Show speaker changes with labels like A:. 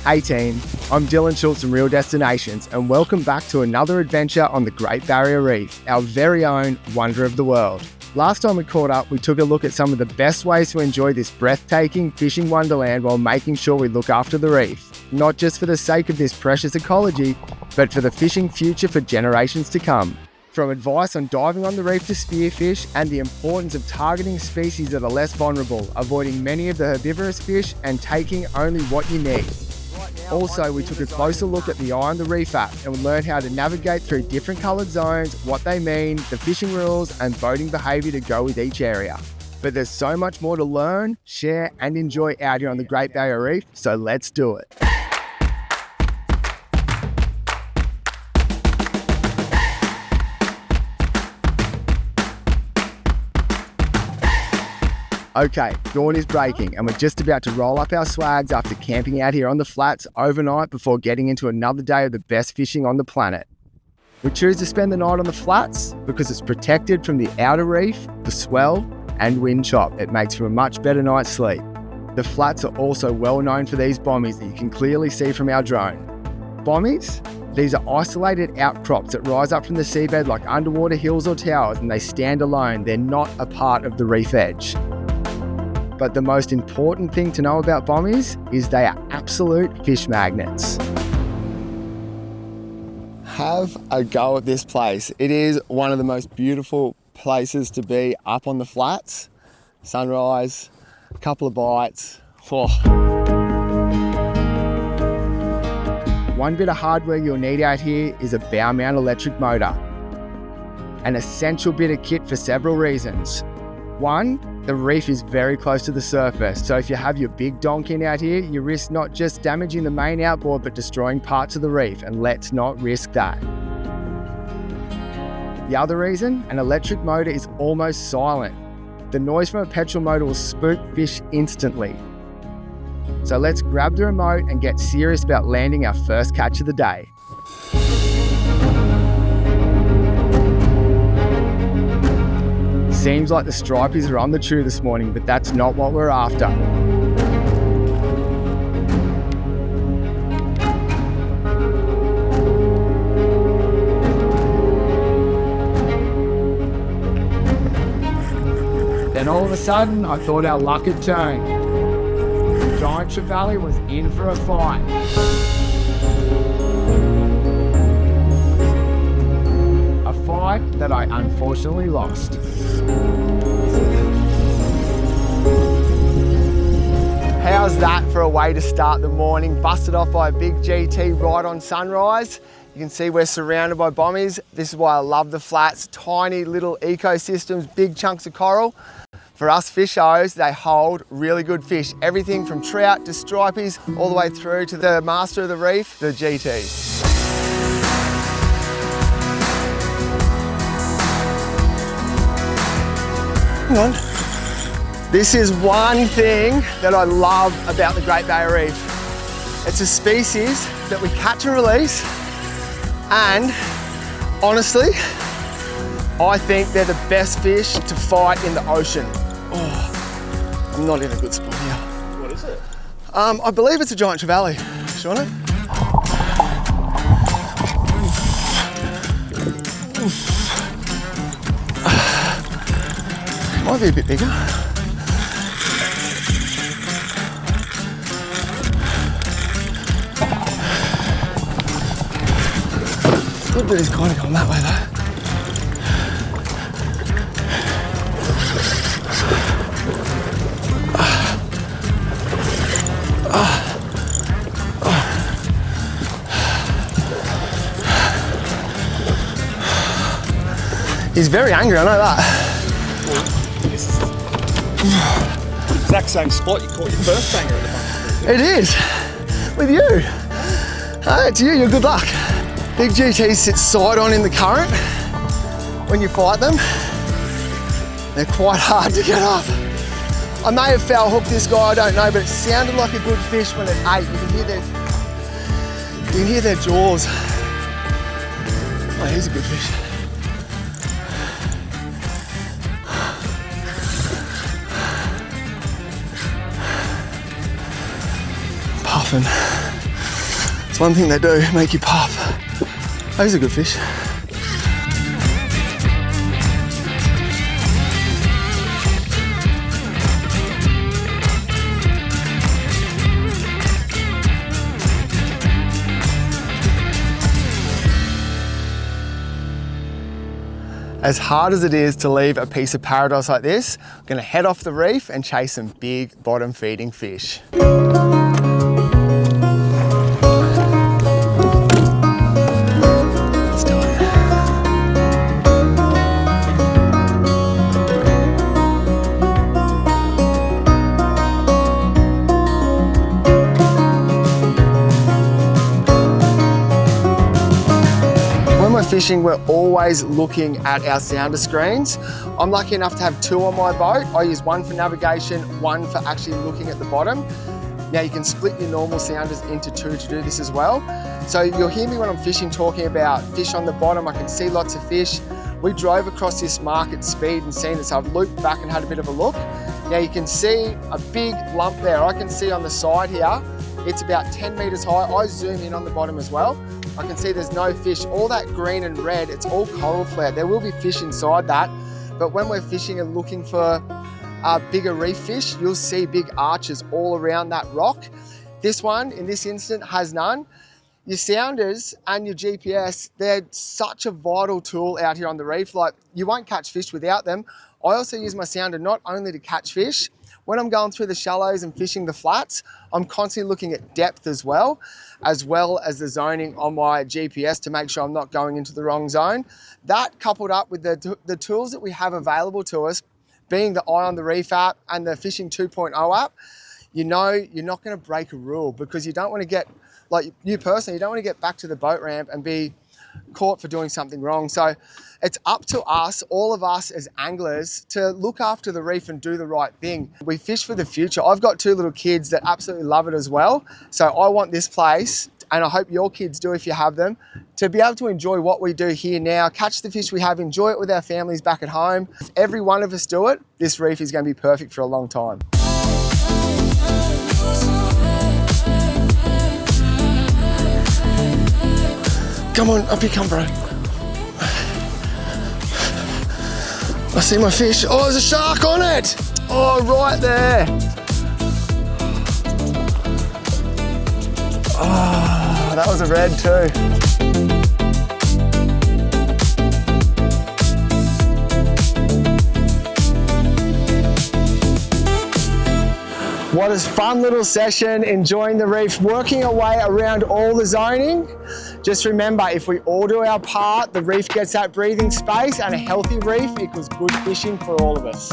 A: Hey team, I'm Dylan Schulz from Real Destinations and welcome back to another adventure on the Great Barrier Reef, our very own wonder of the world. Last time we caught up, we took a look at some of the best ways to enjoy this breathtaking fishing wonderland while making sure we look after the reef. Not just for the sake of this precious ecology, but for the fishing future for generations to come. From advice on diving on the reef to spearfish and the importance of targeting species that are less vulnerable, avoiding many of the herbivorous fish and taking only what you need. Also, we took a closer look at the Eye on the Reef app and we learned how to navigate through different coloured zones, what they mean, the fishing rules and boating behaviour to go with each area. But there's so much more to learn, share and enjoy out here on the Great Barrier Reef, so let's do it. Okay, dawn is breaking and we're just about to roll up our swags after camping out here on the flats overnight before getting into another day of the best fishing on the planet. We choose to spend the night on the flats because it's protected from the outer reef, the swell and wind chop. It makes for a much better night's sleep. The flats are also well known for these bommies that you can clearly see from our drone. Bommies? These are isolated outcrops that rise up from the seabed like underwater hills or towers and they stand alone. They're not a part of the reef edge. But the most important thing to know about bommies is they are absolute fish magnets. Have a go at this place. It is one of the most beautiful places to be up on the flats. Sunrise, a couple of bites. Oh. One bit of hardware you'll need out here is a bow mount electric motor. An essential bit of kit for several reasons. One, the reef is very close to the surface, so if you have your big donkin out here, you risk not just damaging the main outboard but destroying parts of the reef, and let's not risk that. The other reason, an electric motor is almost silent. The noise from a petrol motor will spook fish instantly. So let's grab the remote and get serious about landing our first catch of the day. Seems like the stripies are on the chew this morning, but that's not what we're after. Then all of a sudden, I thought our luck had turned. Giant Trevally was in for a fight. A fight that I unfortunately lost. How's that for a way to start the morning? Busted off by a big GT right on sunrise. You can see we're surrounded by bommies. This is why I love the flats. Tiny little ecosystems, big chunks of coral. For us fishers, they hold really good fish. Everything from trout to stripies, all the way through to the master of the reef, the GT. Hang on. This is one thing that I love about the Great Barrier Reef. It's a species that we catch and release, and honestly, I think they're the best fish to fight in the ocean. Oh, I'm not in a good spot here.
B: What is it?
A: I believe it's a Giant Trevally, Shauna. Might be a bit bigger. Good that he's kind of gone that way though. He's very angry, I know that.
B: Well, this is the exact same spot you caught your first banger at the moment.
A: It is, with you. Hey, it's you, you're good luck. Big GTs sit side on in the current when you fight them. They're quite hard to get up. I may have foul hooked this guy, I don't know, but it sounded like a good fish when it ate. You can hear their jaws. Oh, he's a good fish. Puffing. It's one thing they do, make you puff. Oh, he's a good fish. As hard as it is to leave a piece of paradise like this, I'm gonna head off the reef and chase some big bottom feeding fish. Let's do it. When we're fishing, we're always looking at our sounder screens. I'm lucky enough to have 2 on my boat. I use one for navigation, one for actually looking at the bottom. Now you can split your normal sounders into 2 to do this as well. So you'll hear me when I'm fishing talking about fish on the bottom. I can see lots of fish. We drove across this mark at speed and seen it, so I've looped back and had a bit of a look. Now you can see a big lump there. I can see on the side here, it's about 10 meters high. I zoom in on the bottom as well. I can see there's no fish. All that green and red, it's all coral flare. There will be fish inside that, but when we're fishing and looking for bigger reef fish, you'll see big arches all around that rock. This one, in this instant, has none. Your sounders and your GPS, they're such a vital tool out here on the reef. Like, you won't catch fish without them. I also use my sounder not only to catch fish. When I'm going through the shallows and fishing the flats, I'm constantly looking at depth as well as the zoning on my GPS to make sure I'm not going into the wrong zone. That coupled up with the tools that we have available to us, being the Eye on the Reef app and the Fishing 2.0 app, you know you're not going to break a rule, because you don't want to get, like you personally, you don't want to get back to the boat ramp and be caught for doing something wrong. So it's up to us, all of us as anglers, to look after the reef and do the right thing. We fish for the future. I've got 2 little kids that absolutely love it as well. So I want this place, and I hope your kids do if you have them, to be able to enjoy what we do here now, catch the fish we have, enjoy it with our families back at home. If every one of us do it, this reef is going to be perfect for a long time. Come on, up you come, bro. I see my fish. Oh, there's a shark on it. Oh, right there. Oh, that was a red too. What a fun little session, enjoying the reef, working our way around all the zoning. Just remember, if we all do our part, the reef gets that breathing space, and a healthy reef equals good fishing for all of us.